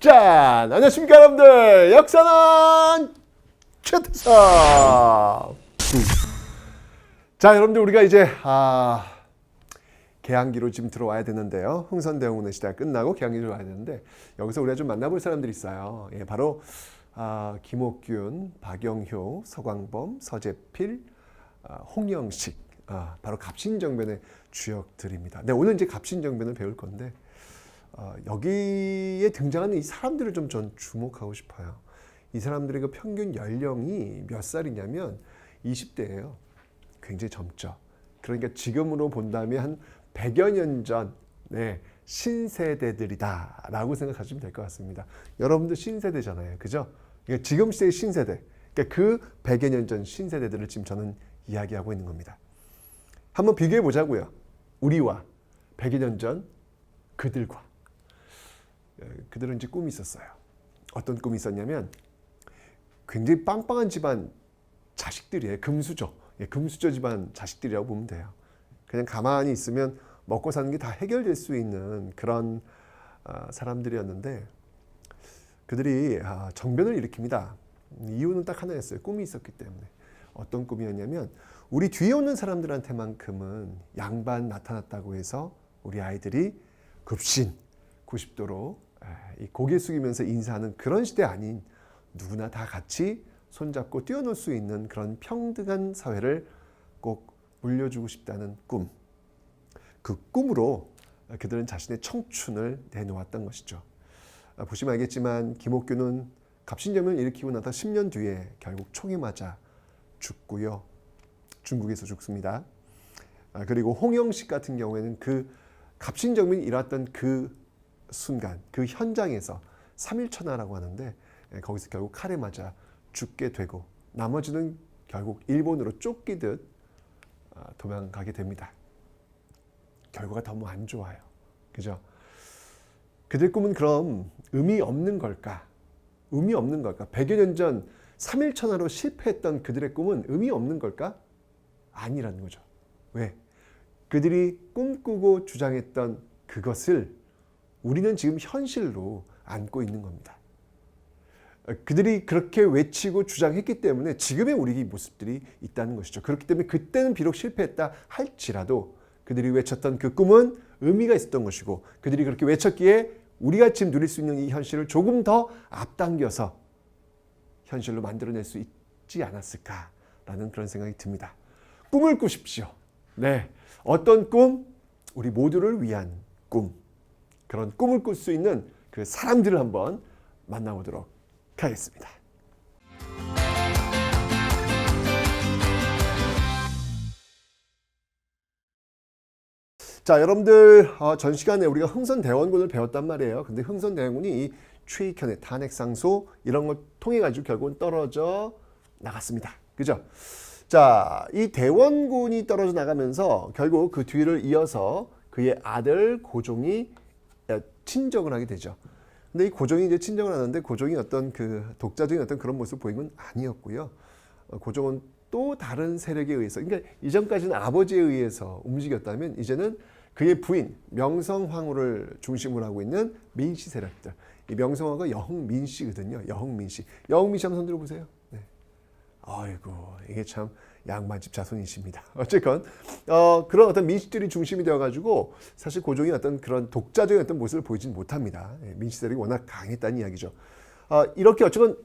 짠! 안녕하십니까 여러분들. 역사는 최태성. 자, 여러분들 우리가 이제 개항기로 지금 들어와야 되는데요. 흥선대원군의 시대가 끝나고 개항기로 와야 되는데 여기서 우리가 좀 만나볼 사람들이 있어요. 예, 바로 김옥균, 박영효, 서광범, 서재필, 홍영식, 바로 갑신정변의 주역들입니다. 네, 오늘 이제 갑신정변을 배울 건데 여기에 등장하는 이 사람들을 좀 전 주목하고 싶어요. 이 사람들의 그 평균 연령이 몇 살이냐면 20대예요. 굉장히 젊죠. 그러니까 지금으로 본다면 한 100여 년 전 신세대들이다 라고 생각하시면 될 것 같습니다. 여러분도 신세대잖아요. 그죠? 그러니까 지금 시대의 신세대, 그러니까 그 100여 년 전 신세대들을 지금 저는 이야기하고 있는 겁니다. 한번 비교해 보자고요. 우리와 100여 년 전 그들과. 그들은 이제 꿈이 있었어요. 어떤 꿈이 있었냐면 굉장히 빵빵한 집안 자식들이에요. 금수저. 금수저 집안 자식들이라고 보면 돼요. 그냥 가만히 있으면 먹고 사는 게 다 해결될 수 있는 그런 사람들이었는데 그들이 정변을 일으킵니다. 이유는 딱 하나였어요. 꿈이 있었기 때문에. 어떤 꿈이었냐면 우리 뒤에 오는 사람들한테만큼은 양반 나타났다고 해서 우리 아이들이 급신 90도로 이 고개 숙이면서 인사하는 그런 시대 아닌 누구나 다 같이 손잡고 뛰어놀 수 있는 그런 평등한 사회를 꼭 물려주고 싶다는 꿈. 그 꿈으로 그들은 자신의 청춘을 내놓았던 것이죠. 보시면 알겠지만 김옥균은 갑신정변을 일으키고 나서 10년 뒤에 결국 총에 맞아 죽고요. 중국에서 죽습니다. 그리고 홍영식 같은 경우에는 그 갑신정변이 일어났던 그 순간, 그 현장에서 3.1천하라고 하는데 거기서 결국 칼에 맞아 죽게 되고 나머지는 결국 일본으로 쫓기듯 도망가게 됩니다. 결과가 너무 안 좋아요. 그죠? 그들 꿈은 그럼 의미 없는 걸까? 의미 없는 걸까? 100여 년 전 3.1천하로 실패했던 그들의 꿈은 의미 없는 걸까? 아니라는 거죠. 왜? 그들이 꿈꾸고 주장했던 그것을 우리는 지금 현실로 안고 있는 겁니다. 그들이 그렇게 외치고 주장했기 때문에 지금의 우리 모습들이 있다는 것이죠. 그렇기 때문에 그때는 비록 실패했다 할지라도 그들이 외쳤던 그 꿈은 의미가 있었던 것이고 그들이 그렇게 외쳤기에 우리가 지금 누릴 수 있는 이 현실을 조금 더 앞당겨서 현실로 만들어낼 수 있지 않았을까라는 그런 생각이 듭니다. 꿈을 꾸십시오. 네, 어떤 꿈? 우리 모두를 위한 꿈. 그런 꿈을 꿀 수 있는 그 사람들을 한번 만나보도록 하겠습니다. 자, 여러분들 전 시간에 우리가 흥선대원군을 배웠단 말이에요. 근데 흥선대원군이 이 최익현의 탄핵상소 이런 걸 통해 가지고 결국은 떨어져 나갔습니다. 그죠? 자, 이 대원군이 떨어져 나가면서 결국 그 뒤를 이어서 그의 아들 고종이 친정을 하게 되죠. 근데 이 고종이 이제 친정을 하는데 고종이 어떤 그 독자적인 어떤 그런 모습을 보인 건 아니었고요. 고종은 또 다른 세력에 의해서, 그러니까 이전까지는 아버지에 의해서 움직였다면 이제는 그의 부인 명성황후를 중심으로 하고 있는 민씨 세력들. 이 명성황후가 여흥민씨거든요. 여흥민씨. 여흥민씨 한번 손 들어보세요. 네. 아이고, 이게 참 양반집 자손이십니다. 어쨌건 그런 어떤 민씨들이 중심이 되어가지고 사실 고종이 어떤 그런 독자적인 어떤 모습을 보이진 못합니다. 민씨 세력이 워낙 강했다는 이야기죠. 이렇게 어쨌건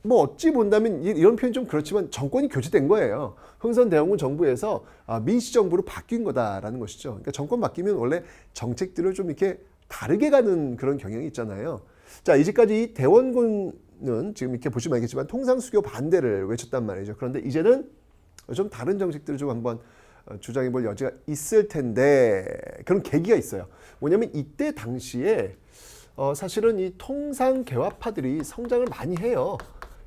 뭐 어찌 본다면 이런 표현 좀 그렇지만 정권이 교체된 거예요. 흥선대원군 정부에서 민씨 정부로 바뀐 거다라는 것이죠. 그러니까 정권 바뀌면 원래 정책들을 좀 이렇게 다르게 가는 그런 경향이 있잖아요. 자, 이제까지 이 대원군은 지금 이렇게 보시면 알겠지만 통상수교 반대를 외쳤단 말이죠. 그런데 이제는 좀 다른 정책들을 좀 한번 주장해 볼 여지가 있을 텐데 그런 계기가 있어요. 뭐냐면 이때 당시에 사실은 이 통상개화파들이 성장을 많이 해요.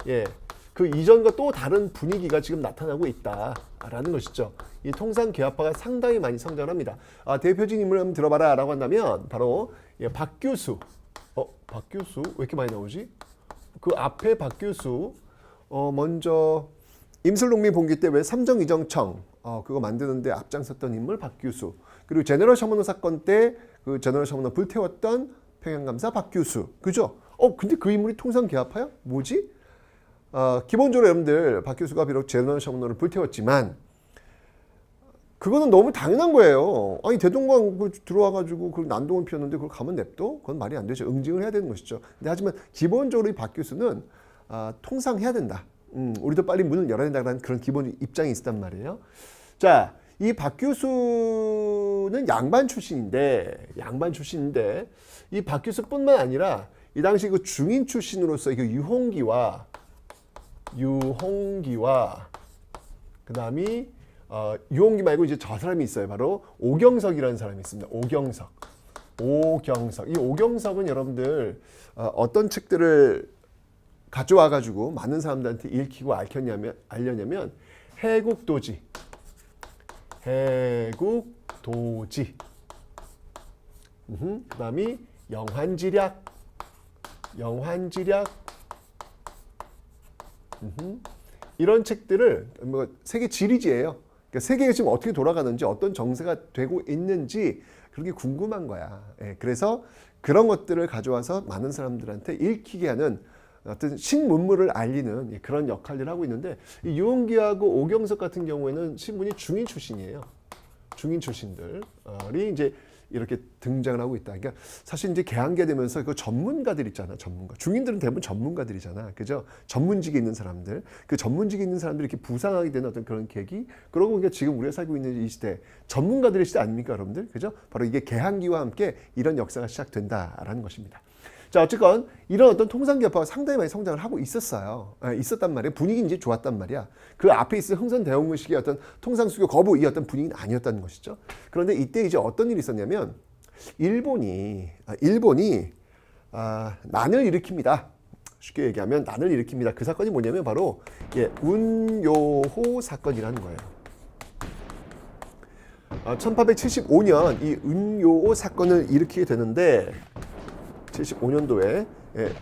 예, 그 이전과 또 다른 분위기가 지금 나타나고 있다라는 것이죠. 이 통상개화파가 상당히 많이 성장합니다. 대표적인 인물을 한번 들어봐라 라고 한다면 바로 박규수. 박규수 왜 이렇게 많이 나오지? 그 앞에 박규수 먼저 임슬농민 봉기 때 왜 삼정이정청 그거 만드는데 앞장섰던 인물 박규수. 그리고 제너럴 셔먼호 사건 때 그 제너럴 셔먼호 불태웠던 평양감사 박규수. 그죠? 근데 그 인물이 통상계합파야? 뭐지? 기본적으로 여러분들 박 교수가 비록 제너럴 셔먼너를 불태웠지만 그거는 너무 당연한 거예요. 아니 대동강 들어와가지고 그 난동을 피웠는데 그걸 가만 냅둬? 그건 말이 안 되죠. 응징을 해야 되는 것이죠. 근데 하지만 기본적으로 이 박 교수는 통상해야 된다. 우리도 빨리 문을 열어야 된다는 그런 기본 입장이 있었단 말이에요. 자, 이 박 교수는 양반 출신인데 이 박 교수뿐만 아니라 이 당시 그 중인 출신으로서 그 유홍기와 그다음이 유홍기 말고 이제 저 사람이 있어요. 바로 오경석이라는 사람이 있습니다. 오경석. 이 오경석은 여러분들 어떤 책들을 가져와가지고 많은 사람들한테 읽히고 알려냐면 해국도지. 그다음이 영환지략. 이런 책들을 뭐 세계 지리지예요. 그러니까 세계가 지금 어떻게 돌아가는지 어떤 정세가 되고 있는지 그렇게 궁금한 거야. 그래서 그런 것들을 가져와서 많은 사람들한테 읽히게 하는 어떤 신문물을 알리는 그런 역할을 하고 있는데 이 유홍기하고 오경석 같은 경우에는 신분이 중인 출신이에요. 중인 출신들이 이제 이렇게 등장을 하고 있다. 그러니까 사실 이제 개항계 되면서 그 전문가들 있잖아, 전문가. 중인들은 대부분 전문가들이잖아, 그죠? 전문직에 있는 사람들, 그 전문직에 있는 사람들이 이렇게 부상하게 되는 어떤 그런 계기. 그러고 보니까 지금 우리가 살고 있는 이 시대, 전문가들의 시대 아닙니까, 여러분들? 그죠? 바로 이게 개항기와 함께 이런 역사가 시작된다라는 것입니다. 자, 어쨌건 이런 어떤 통상계파가 상당히 많이 성장을 하고 있었단 말이에요. 분위기는 이제 좋았단 말이야. 그 앞에 있을 흥선대원군식의 어떤 통상수교 거부 이 어떤 분위기는 아니었다는 것이죠. 그런데 이때 이제 어떤 일이 있었냐면 일본이 난을 일으킵니다. 쉽게 얘기하면 난을 일으킵니다. 그 사건이 뭐냐면 바로 운요호 사건이라는 거예요. 1875년 이 운요호 사건을 일으키게 되는데 75년도에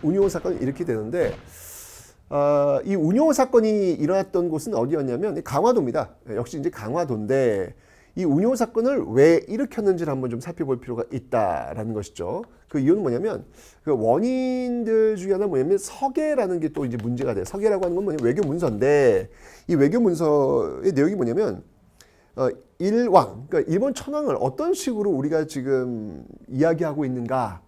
운요 사건이 이렇게 되는데 이 운요 사건이 일어났던 곳은 어디였냐면 강화도입니다. 역시 이제 강화도인데 이 운요 사건을 왜 일으켰는지를 한번 좀 살펴볼 필요가 있다라는 것이죠. 그 이유는 뭐냐면 그 원인들 중에 하나는 뭐냐면 서계라는 게 또 이제 문제가 돼요. 서계라고 하는 건 뭐냐면 외교 문서인데 이 외교 문서의 내용이 뭐냐면 일왕, 그러니까 일본 천황을 어떤 식으로 우리가 지금 이야기하고 있는가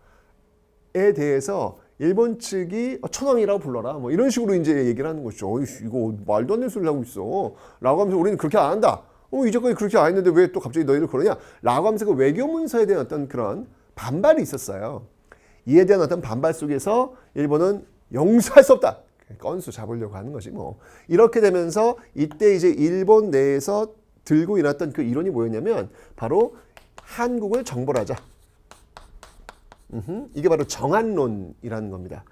에 대해서 일본 측이 천황이라고 불러라 뭐 이런 식으로 이제 얘기를 하는 것이죠. 이거 말도 안 되는 소리를 하고 있어 라고 하면서 우리는 그렇게 안 한다. 이전까지 그렇게 안 했는데 왜 또 갑자기 너희들 그러냐 라고 하면서 그 외교 문서에 대한 어떤 그런 반발이 있었어요. 이에 대한 어떤 반발 속에서 일본은 용서할 수 없다. 건수 잡으려고 하는 것이 뭐 이렇게 되면서 이때 이제 일본 내에서 들고 일어났던 그 이론이 뭐였냐면 바로 한국을 정벌하자. 이게 바로 정한론이라는 겁니다.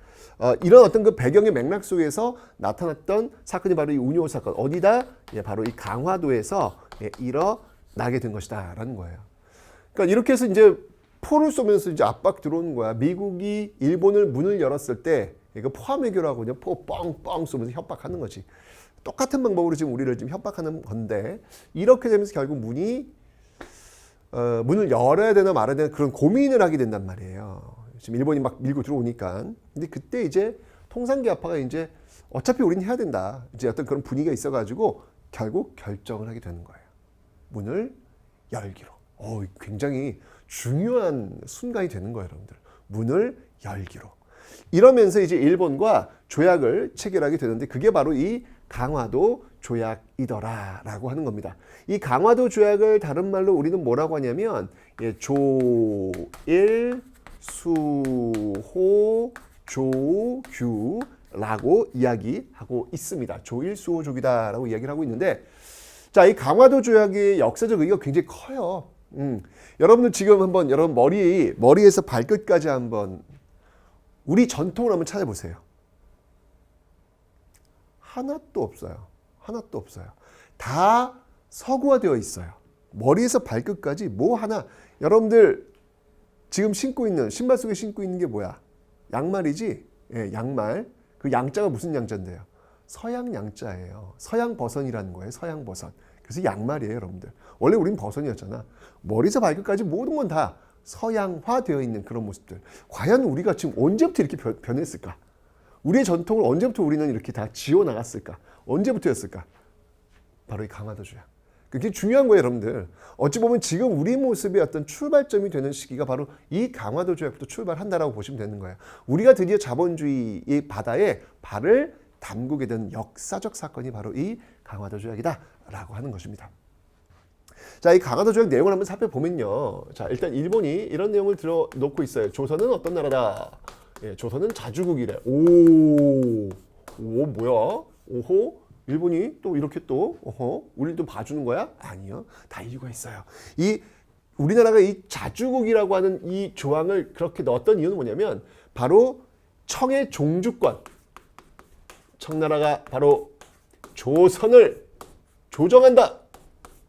이런 어떤 그 배경의 맥락 속에서 나타났던 사건이 바로 이 운요 사건. 어디다? 바로 이 강화도에서 일어나게 된 것이다라는 거예요. 그러니까 이렇게 해서 이제 포를 쏘면서 이제 압박 들어오는 거야. 미국이 일본을 문을 열었을 때 이거 포함외교라고 그냥 포 뻥뻥 쏘면서 협박하는 거지. 똑같은 방법으로 지금 우리를 지금 협박하는 건데 이렇게 되면서 결국 문을 열어야 되나 말아야 되나 그런 고민을 하게 된단 말이에요. 지금 일본이 막 밀고 들어오니까. 근데 그때 이제 통상계합파가 이제 어차피 우리는 해야 된다. 이제 어떤 그런 분위기가 있어가지고 결국 결정을 하게 되는 거예요. 문을 열기로. 굉장히 중요한 순간이 되는 거예요, 여러분들. 문을 열기로. 이러면서 이제 일본과 조약을 체결하게 되는데 그게 바로 이 강화도 조약이더라라고 하는 겁니다. 이 강화도 조약을 다른 말로 우리는 뭐라고 하냐면 조일 수호 조규라고 이야기하고 있습니다. 조일 수호 조규다라고 이야기를 하고 있는데 자, 이 강화도 조약의 역사적 의미가 굉장히 커요. 여러분들 지금 한번 여러분 머리에서 발끝까지 한번 우리 전통을 한번 찾아보세요. 하나도 없어요. 하나도 없어요. 다 서구화되어 있어요. 머리에서 발끝까지 뭐 하나. 여러분들 지금 신발 속에 신고 있는 게 뭐야? 양말이지? 양말. 그 양자가 무슨 양자인데요? 서양 양자예요. 서양 버선이라는 거예요. 서양 버선. 그래서 양말이에요, 여러분들. 원래 우린 버선이었잖아. 머리에서 발끝까지 모든 건 다 서양화되어 있는 그런 모습들. 과연 우리가 지금 언제부터 이렇게 변했을까? 우리의 전통을 언제부터 우리는 이렇게 다 지워나갔을까? 언제부터였을까? 바로 이 강화도 조약. 그게 중요한 거예요, 여러분들. 어찌 보면 지금 우리 모습의 어떤 출발점이 되는 시기가 바로 이 강화도 조약부터 출발한다라고 보시면 되는 거예요. 우리가 드디어 자본주의의 바다에 발을 담그게 된 역사적 사건이 바로 이 강화도 조약이다라고 하는 것입니다. 자, 이 강화도 조약 내용을 한번 살펴보면요. 자, 일단 일본이 이런 내용을 들어놓고 있어요. 조선은 어떤 나라다? 예, 조선은 자주국이래. 오, 뭐야? 오호, 일본이 또 이렇게 또, 우리를 또 봐주는 거야? 아니요. 다 이유가 있어요. 우리나라가 이 자주국이라고 하는 이 조항을 그렇게 넣었던 이유는 뭐냐면, 바로 청의 종주권. 청나라가 바로 조선을 조정한다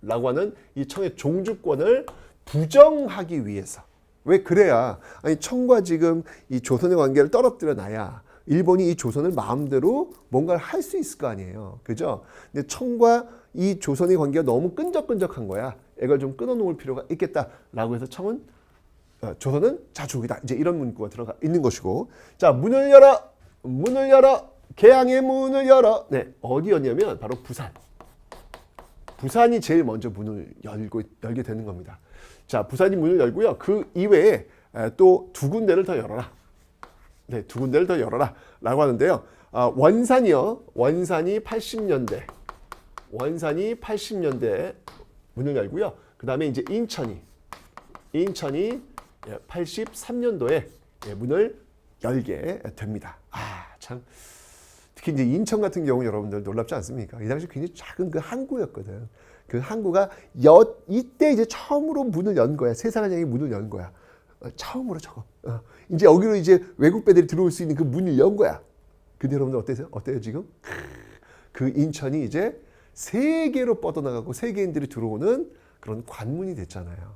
라고 하는 이 청의 종주권을 부정하기 위해서. 왜 그래야 청과 지금 이 조선의 관계를 떨어뜨려 놔야 일본이 이 조선을 마음대로 뭔가를 할 수 있을 거 아니에요. 그죠? 근데 청과 이 조선의 관계가 너무 끈적끈적한 거야. 이걸 좀 끊어놓을 필요가 있겠다라고 해서 조선은 자주국이다. 이제 이런 문구가 들어가 있는 것이고. 자, 문을 열어! 문을 열어! 개항의 문을 열어! 네, 어디였냐면 바로 부산. 부산이 제일 먼저 문을 열게 되는 겁니다. 자, 부산이 문을 열고요. 그 이외에 또 두 군데를 더 열어라. 네, 두 군데를 더 열어라. 라고 하는데요. 원산이요. 원산이 80년대. 원산이 80년대 문을 열고요. 그 다음에 이제 인천이 83년도에 문을 열게 됩니다. 참. 특히 이제 인천 같은 경우 여러분들 놀랍지 않습니까? 이 당시 굉장히 작은 그 항구였거든. 그 항구가 이때 이제 처음으로 문을 연 거야. 세상을 향해 문을 연 거야. 처음으로 저거. 이제 여기로 이제 외국 배들이 들어올 수 있는 그 문을 연 거야. 근데 여러분들 어때요 지금? 그 인천이 이제 세계로 뻗어나가고 세계인들이 들어오는 그런 관문이 됐잖아요.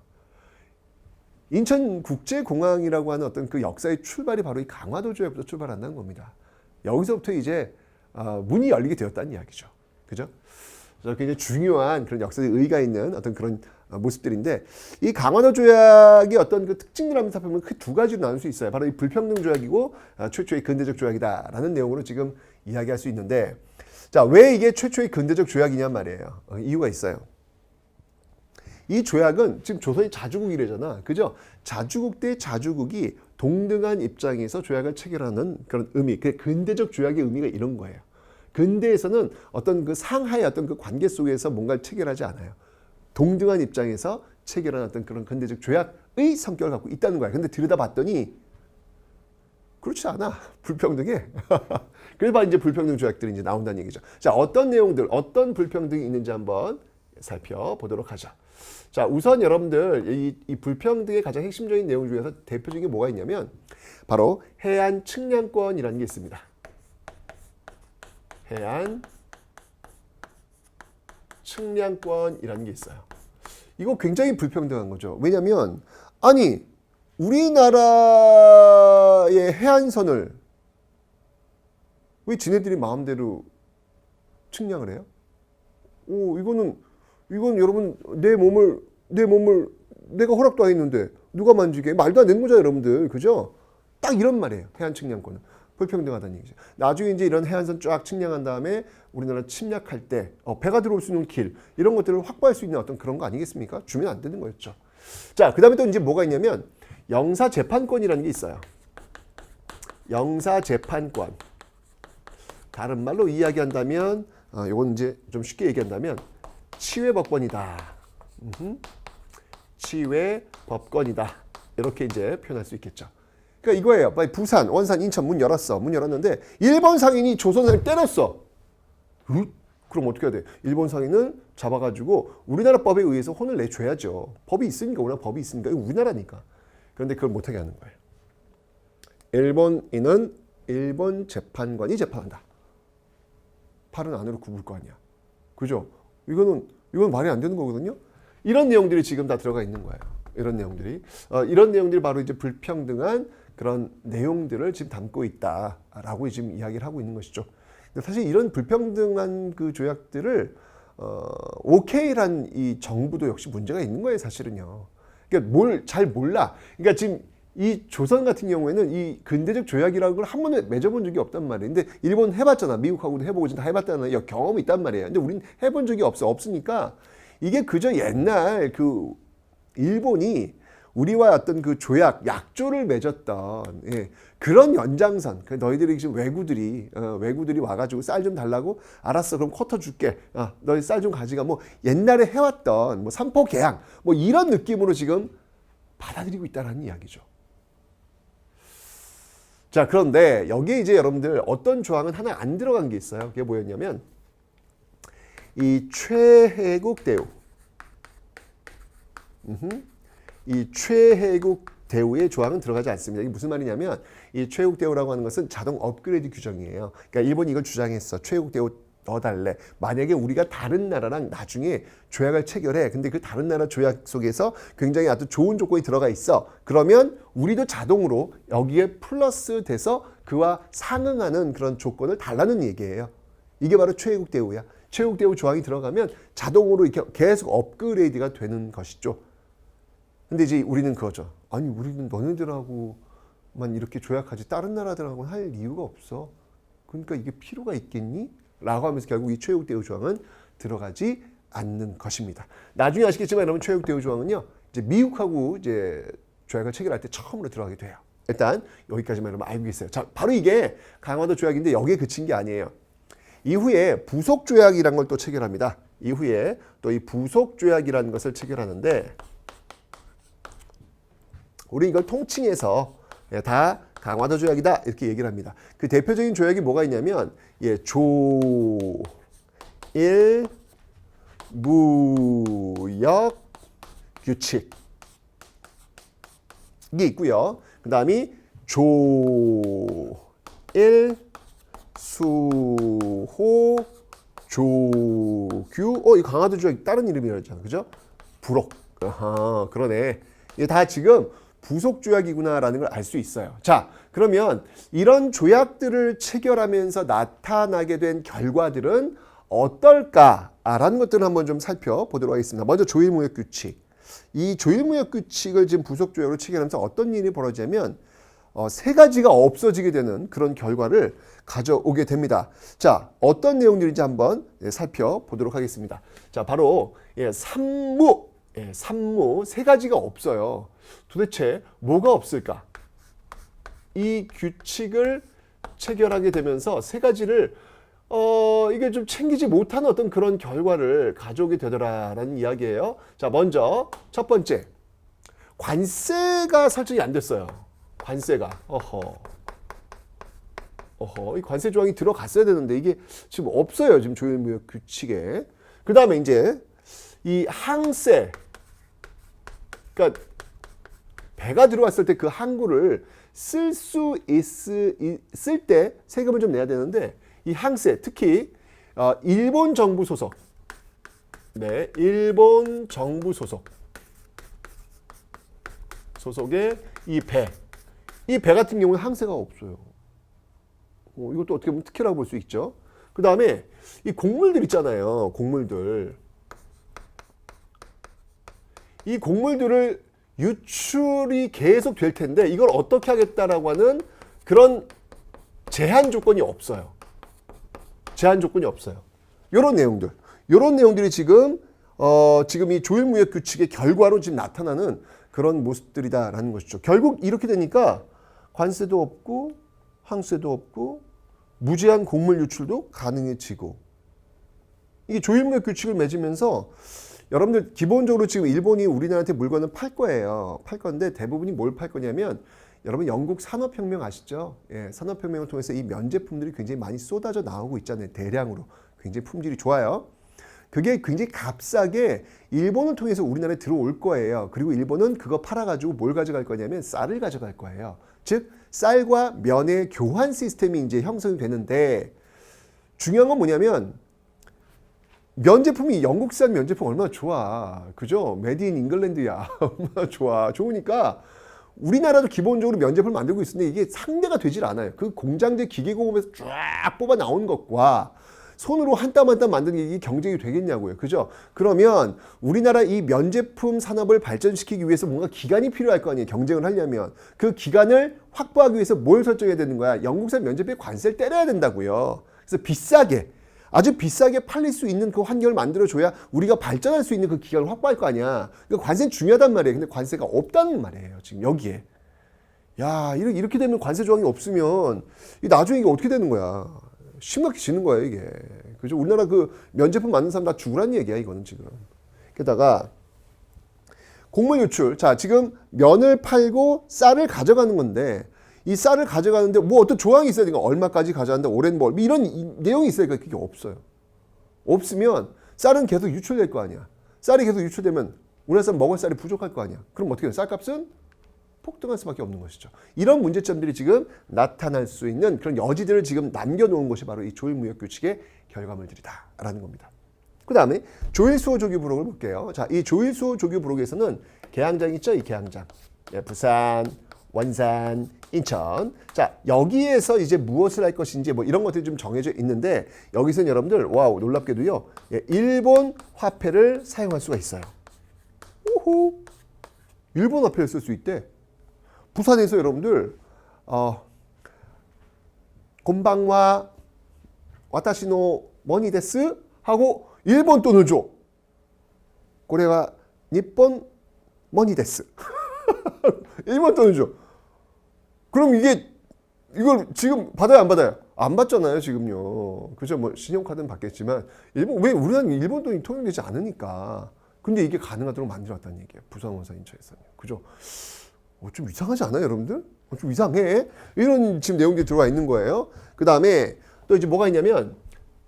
인천국제공항이라고 하는 어떤 그 역사의 출발이 바로 이 강화도 조약부터 출발한다는 겁니다. 여기서부터 이제 문이 열리게 되었다는 이야기죠. 그죠? 그래서 굉장히 중요한 그런 역사적 의의가 있는 어떤 그런 모습들인데, 이 강화도 조약의 어떤 그 특징을 한번 살펴보면 그 두 가지로 나눌 수 있어요. 바로 이 불평등 조약이고 최초의 근대적 조약이다라는 내용으로 지금 이야기할 수 있는데, 자, 왜 이게 최초의 근대적 조약이냔 말이에요. 이유가 있어요. 이 조약은 지금 조선이 자주국이래잖아. 그죠? 자주국 대 자주국이 동등한 입장에서 조약을 체결하는 그런 의미, 그 근대적 조약의 의미가 이런 거예요. 근대에서는 어떤 그 상하의 어떤 그 관계 속에서 뭔가를 체결하지 않아요. 동등한 입장에서 체결한 어떤 그런 근대적 조약의 성격을 갖고 있다는 거야. 근데 들여다봤더니 그렇지 않아. 불평등해. 그래서 이제 불평등 조약들이 이제 나온다는 얘기죠. 자, 어떤 내용들, 어떤 불평등이 있는지 한번 살펴보도록 하죠. 자, 우선 여러분들 이 불평등의 가장 핵심적인 내용 중에서 대표적인 게 뭐가 있냐면 바로 해안 측량권이라는 게 있습니다. 해안 측량권이라는 게 있어요. 이거 굉장히 불평등한 거죠. 왜냐하면 아니 우리나라의 해안선을 왜 지네들이 마음대로 측량을 해요? 이건 여러분 내 몸을 내가 허락도 안 했는데 누가 만지게? 말도 안 되는 거죠, 여러분들. 그죠? 딱 이런 말이에요. 해안 측량권은. 불평등하다는 얘기죠. 나중에 이제 이런 해안선 쫙 측량한 다음에 우리나라 침략할 때 배가 들어올 수 있는 길 이런 것들을 확보할 수 있는 어떤 그런 거 아니겠습니까? 주면 안 되는 거였죠. 자, 그 다음에 또 이제 뭐가 있냐면 영사재판권이라는 게 있어요. 영사재판권. 다른 말로 이야기한다면 이건 이제 좀 쉽게 얘기한다면 치외법권이다. 치외법권이다. 이렇게 이제 표현할 수 있겠죠. 그러니까 이거예요. 부산, 원산, 인천 문 열었어. 문 열었는데 일본 상인이 조선 상인을 때렸어. 그럼 어떻게 해야 돼? 일본 상인을 잡아가지고 우리나라 법에 의해서 혼을 내줘야죠. 법이 있으니까, 우리나라 법이 있으니까. 이거 우리나라니까. 그런데 그걸 못하게 하는 거예요. 일본인은 일본 재판관이 재판한다. 팔은 안으로 굽을 거 아니야. 그죠? 이건 말이 안 되는 거거든요. 이런 내용들이 지금 다 들어가 있는 거예요. 이런 내용들이 바로 이제 불평등한 그런 내용들을 지금 담고 있다라고 지금 이야기를 하고 있는 것이죠. 근데 사실 이런 불평등한 그 조약들을 OK란 이 정부도 역시 문제가 있는 거예요, 사실은요. 그러니까 뭘 잘 몰라. 그러니까 지금 이 조선 같은 경우에는 이 근대적 조약이라는 걸 한 번도 맺어본 적이 없단 말이에요. 근데 일본 해봤잖아. 미국하고도 해보고 다 해봤다는 경험이 있단 말이에요. 근데 우린 해본 적이 없으니까 이게 그저 옛날 그 일본이 우리와 어떤 그 조약, 약조를 맺었던 그런 연장선. 너희들이 지금 외구들이 와가지고 쌀 좀 달라고 알았어. 그럼 쿼터 줄게. 너희 쌀 좀 가져가. 뭐 옛날에 해왔던 뭐 삼포 계약 뭐 이런 느낌으로 지금 받아들이고 있다는 이야기죠. 자, 그런데 여기에 이제 여러분들 어떤 조항은 하나 안 들어간 게 있어요. 그게 뭐였냐면 이 최혜국 대우. 이 최혜국 대우의 조항은 들어가지 않습니다. 이게 무슨 말이냐면 이 최혜국 대우라고 하는 것은 자동 업그레이드 규정이에요. 그러니까 일본이 이걸 주장했어. 최혜국 대우 넣어달래. 만약에 우리가 다른 나라랑 나중에 조약을 체결해. 근데 그 다른 나라 조약 속에서 굉장히 아주 좋은 조건이 들어가 있어. 그러면 우리도 자동으로 여기에 플러스 돼서 그와 상응하는 그런 조건을 달라는 얘기예요. 이게 바로 최혜국 대우야. 최혜국 대우 조항이 들어가면 자동으로 이렇게 계속 업그레이드가 되는 것이죠. 근데 이제 우리는 그거죠. 아니, 우리는 너네들하고만 이렇게 조약하지 다른 나라들하고는 할 이유가 없어. 그러니까 이게 필요가 있겠니? 라고 하면서 결국 이 최혜국 대우 조항은 들어가지 않는 것입니다. 나중에 아시겠지만 여러분 최혜국 대우 조항은요. 이제 미국하고 이제 조약을 체결할 때 처음으로 들어가게 돼요. 일단 여기까지만 여러분 알고 계세요. 자, 바로 이게 강화도 조약인데 여기에 그친 게 아니에요. 이후에 부속 조약이라는 걸 또 체결합니다. 이후에 또 이 부속 조약이라는 것을 체결하는데 우리 이걸 통칭해서 다 강화도 조약이다 이렇게 얘기를 합니다. 그 대표적인 조약이 뭐가 있냐면 조일 무역 규칙 이게 있고요. 그 다음이 조일 수호 조규 이 강화도 조약 다른 이름이었잖아. 그죠? 부록. 그러네. 이게 다 지금 부속 조약이구나라는 걸 알 수 있어요. 자, 그러면 이런 조약들을 체결하면서 나타나게 된 결과들은 어떨까라는 것들을 한번 좀 살펴보도록 하겠습니다. 먼저 조일무역 규칙. 이 조일무역 규칙을 지금 부속 조약으로 체결하면서 어떤 일이 벌어지냐면 세 가지가 없어지게 되는 그런 결과를 가져오게 됩니다. 자, 어떤 내용들인지 한번 살펴보도록 하겠습니다. 자, 바로 산무 세 가지가 없어요. 도대체 뭐가 없을까? 이 규칙을 체결하게 되면서 세 가지를 이게 좀 챙기지 못하는 어떤 그런 결과를 가져오게 되더라라는 이야기예요. 자, 먼저 첫 번째 관세가 설정이 안 됐어요. 관세가 이 관세 조항이 들어갔어야 되는데 이게 지금 없어요. 지금 조일무역 규칙에. 그 다음에 이제 이 항세, 그러니까 배가 들어왔을 때 그 항구를 쓸 수 있을 때 세금을 좀 내야 되는데 이 항세, 특히 일본 정부 소속, 일본 정부 소속의 이 배 같은 경우는 항세가 없어요. 이것도 어떻게 보면 특혜라고 볼 수 있죠. 그 다음에 이 곡물들 있잖아요. 곡물들. 이 곡물들을 유출이 계속 될 텐데 이걸 어떻게 하겠다라고 하는 그런 제한 조건이 없어요. 제한 조건이 없어요. 이런 내용들이 지금 이 조일무역 규칙의 결과로 지금 나타나는 그런 모습들이다라는 것이죠. 결국 이렇게 되니까 관세도 없고 항세도 없고 무제한 곡물 유출도 가능해지고 이게 조일무역 규칙을 맺으면서 여러분들 기본적으로 지금 일본이 우리나라한테 물건을 팔 거예요. 팔 건데 대부분이 뭘 팔 거냐면 여러분 영국 산업혁명 아시죠? 산업혁명을 통해서 이 면제품들이 굉장히 많이 쏟아져 나오고 있잖아요. 대량으로. 굉장히 품질이 좋아요. 그게 굉장히 값싸게 일본을 통해서 우리나라에 들어올 거예요. 그리고 일본은 그거 팔아가지고 뭘 가져갈 거냐면 쌀을 가져갈 거예요. 즉 쌀과 면의 교환 시스템이 이제 형성이 되는데 중요한 건 뭐냐면 면제품이 영국산 면제품 얼마나 좋아. 그죠? 메디 인 잉글랜드야. 얼마나 좋아. 좋으니까 우리나라도 기본적으로 면제품을 만들고 있는데 이게 상대가 되질 않아요. 그 공장들 기계공업에서 쫙 뽑아 나온 것과 손으로 한 땀 한 땀 만드는 게 이게 경쟁이 되겠냐고요. 그죠? 그러면 우리나라 이 면제품 산업을 발전시키기 위해서 뭔가 기간이 필요할 거 아니에요. 경쟁을 하려면. 그 기간을 확보하기 위해서 뭘 설정해야 되는 거야? 영국산 면제품에 관세를 때려야 된다고요. 그래서 비싸게, 아주 비싸게 팔릴 수 있는 그 환경을 만들어줘야 우리가 발전할 수 있는 그 기간을 확보할 거 아니야. 그 관세는 중요하단 말이에요. 근데 관세가 없다는 말이에요. 지금 여기에. 야, 이렇게 되면 관세 조항이 없으면 나중에 이게 어떻게 되는 거야? 심각해 지는 거야, 이게. 그죠? 우리나라 그 면제품 만드는 사람 다 죽으란 얘기야, 이거는 지금. 게다가 곡물 유출. 자, 지금 면을 팔고 쌀을 가져가는 건데 이 쌀을 가져가는데 뭐 어떤 조항이 있어야 되니까 얼마까지 가져간다, 오랜 뭐 이런 내용이 있어야 되니까 그게 없어요. 없으면 쌀은 계속 유출될 거 아니야. 쌀이 계속 유출되면 우리나라 사람 먹을 쌀이 부족할 거 아니야. 그럼 어떻게 돼? 쌀값은 폭등할 수밖에 없는 것이죠. 이런 문제점들이 지금 나타날 수 있는 그런 여지들을 지금 남겨놓은 것이 바로 이 조일무역규칙의 결과물들이다라는 겁니다. 그 다음에 조일수호조규 부록을 볼게요. 자, 이 조일수호조규 부록에서는 계양장 있죠? 이 계양장. 네, 부산, 원산, 인천. 자, 여기에서 이제 무엇을 할 것인지 뭐 이런 것들이 좀 정해져 있는데 여기서는 여러분들 와우 놀랍게도요. 예, 일본 화폐를 사용할 수가 있어요. 오호. 일본 화폐를 쓸 수 있대. 부산에서 여러분들 곤방와 와타시노 머니 데스 하고 일본 돈을 줘. 고래가 니폰 머니 데스. 일본 돈을 줘. 그럼 이걸 지금 받아요, 안 받아요? 안 받잖아요, 지금요. 그죠? 뭐 신용카드는 받겠지만 왜 우리나라는 일본 돈이 통용되지 않으니까. 근데 이게 가능하도록 만들어왔다는 얘기예요. 부산 원산 인천에서는. 그죠? 좀 이상하지 않아요, 여러분들? 좀 이상해. 이런 지금 내용들이 들어와 있는 거예요. 그 다음에 또 이제 뭐가 있냐면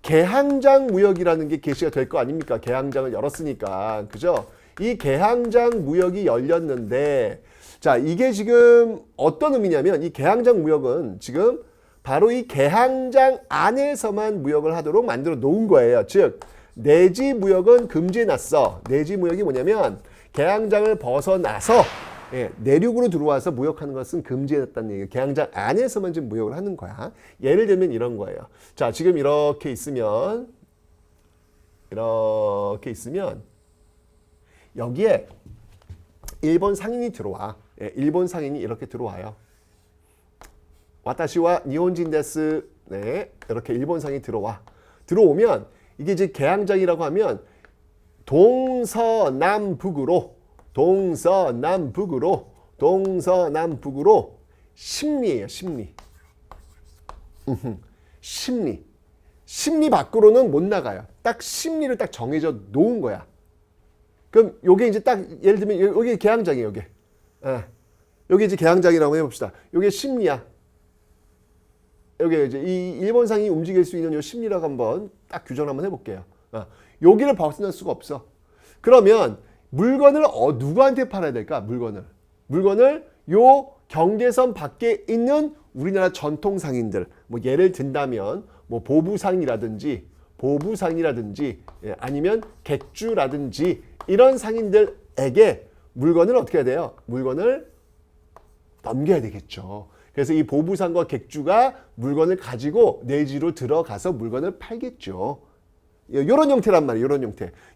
개항장 무역이라는 게 개시가 될 거 아닙니까? 개항장을 열었으니까. 그죠? 이 개항장 무역이 열렸는데 자, 이게 지금 어떤 의미냐면 이 개항장 무역은 지금 바로 이 개항장 안에서만 무역을 하도록 만들어 놓은 거예요. 즉 내지 무역은 금지해놨어. 내지 무역이 뭐냐면 개항장을 벗어나서 내륙으로 들어와서 무역하는 것은 금지해놨다는 얘기예요. 개항장 안에서만 지금 무역을 하는 거야. 예를 들면 이런 거예요. 자, 지금 이렇게 있으면 여기에 일본 상인이 들어와. 일본 상인이 이렇게 들어와요. 와타시와 니혼진 데스. 네, 이렇게 일본 상인이 들어와. 들어오면 이게 이제 개항장이라고 하면 동서남북으로 심리예요. 심리 밖으로는 못 나가요. 딱 심리를 딱 정해져 놓은 거야. 그럼 요게 이제 딱 예를 들면 여기 개항장이에요. 요게. 여기 이제 개항장이라고 해봅시다. 요게 심리야. 여기 이제 이 일본상이 움직일 수 있는 요 심리라고 한번 딱 규정을 한번 해볼게요. 여기를 벗어날 수가 없어. 그러면 물건을 누구한테 팔아야 될까? 물건을 요 경계선 밖에 있는 우리나라 전통 상인들. 뭐 예를 든다면 뭐 보부상이라든지 아니면 객주라든지 이런 상인들에게 물건을 어떻게 해야 돼요? 물건을 넘겨야 되겠죠. 그래서 이 보부상과 객주가 물건을 가지고 내지로 들어가서 물건을 팔겠죠. 요런 형태란 말이에요.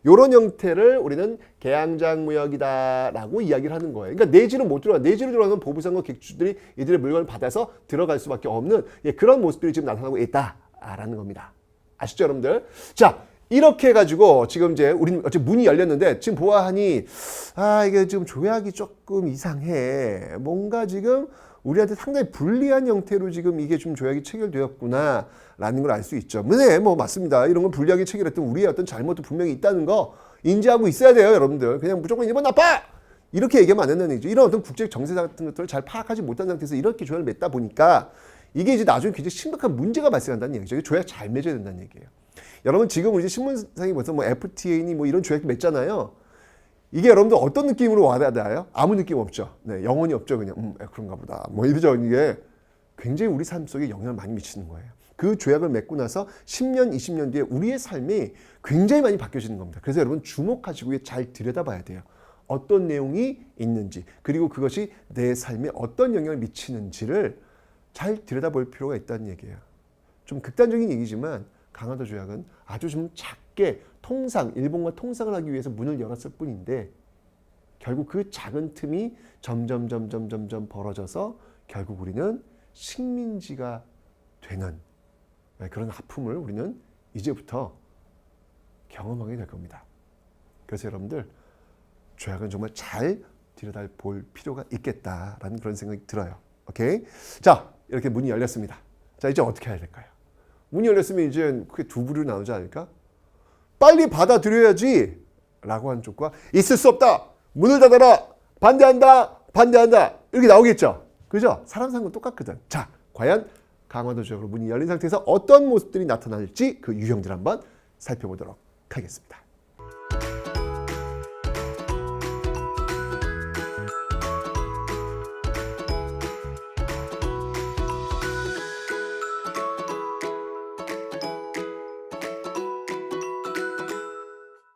요런 형태를 우리는 개항장 무역이다라고 이야기를 하는 거예요. 그러니까 내지로 못 들어가. 내지로 들어가는 보부상과 객주들이 이들의 물건을 받아서 들어갈 수밖에 없는 그런 모습들이 지금 나타나고 있다라는 겁니다. 아시죠, 여러분들? 자, 이렇게 해가지고 지금 이제 우리는 어째 문이 열렸는데 지금 보아하니 이게 지금 조약이 조금 이상해. 뭔가 지금 우리한테 상당히 불리한 형태로 지금 이게 좀 조약이 체결되었구나라는 걸 알 수 있죠. 네, 뭐 맞습니다. 이런 건 불리하게 체결했던 우리의 어떤 잘못도 분명히 있다는 거 인지하고 있어야 돼요, 여러분들. 그냥 무조건 일본 나빠! 이렇게 얘기하면 안 된다는 얘기죠. 이런 어떤 국제 정세 같은 것들을 잘 파악하지 못한 상태에서 이렇게 조약을 맺다 보니까 이게 이제 나중에 굉장히 심각한 문제가 발생한다는 얘기죠. 조약 잘 맺어야 된다는 얘기예요. 여러분 지금 우리 신문상에 벌써 뭐 FTA니 뭐 이런 조약 맺잖아요. 이게 여러분들 어떤 느낌으로 와닿아요? 아무 느낌 없죠. 네, 영혼이 없죠. 그냥 그런가 보다. 뭐 이러죠. 이게 굉장히 우리 삶 속에 영향을 많이 미치는 거예요. 그 조약을 맺고 나서 10년, 20년 뒤에 우리의 삶이 굉장히 많이 바뀌어지는 겁니다. 그래서 여러분 주목하시고 잘 들여다봐야 돼요. 어떤 내용이 있는지 그리고 그것이 내 삶에 어떤 영향을 미치는지를 잘 들여다볼 필요가 있다는 얘기예요. 좀 극단적인 얘기지만 강화도 조약은 아주 좀 작게 일본과 통상을 하기 위해서 문을 열었을 뿐인데 결국 그 작은 틈이 점점 벌어져서 결국 우리는 식민지가 되는 그런 아픔을 우리는 이제부터 경험하게 될 겁니다. 그래서 여러분들 조약은 정말 잘 들여다볼 필요가 있겠다라는 그런 생각이 들어요. 오케이? 자, 이렇게 문이 열렸습니다. 자, 이제 어떻게 해야 될까요? 문이 열렸으면 이제 크게 두 부류로 나누지 않을까? 빨리 받아들여야지 라고 하는 쪽과 있을 수 없다. 문을 닫아라. 반대한다. 이렇게 나오겠죠. 그죠? 사람 사는 건 똑같거든. 자, 과연 강화도 조약으로 문이 열린 상태에서 어떤 모습들이 나타날지 그 유형들 한번 살펴보도록 하겠습니다.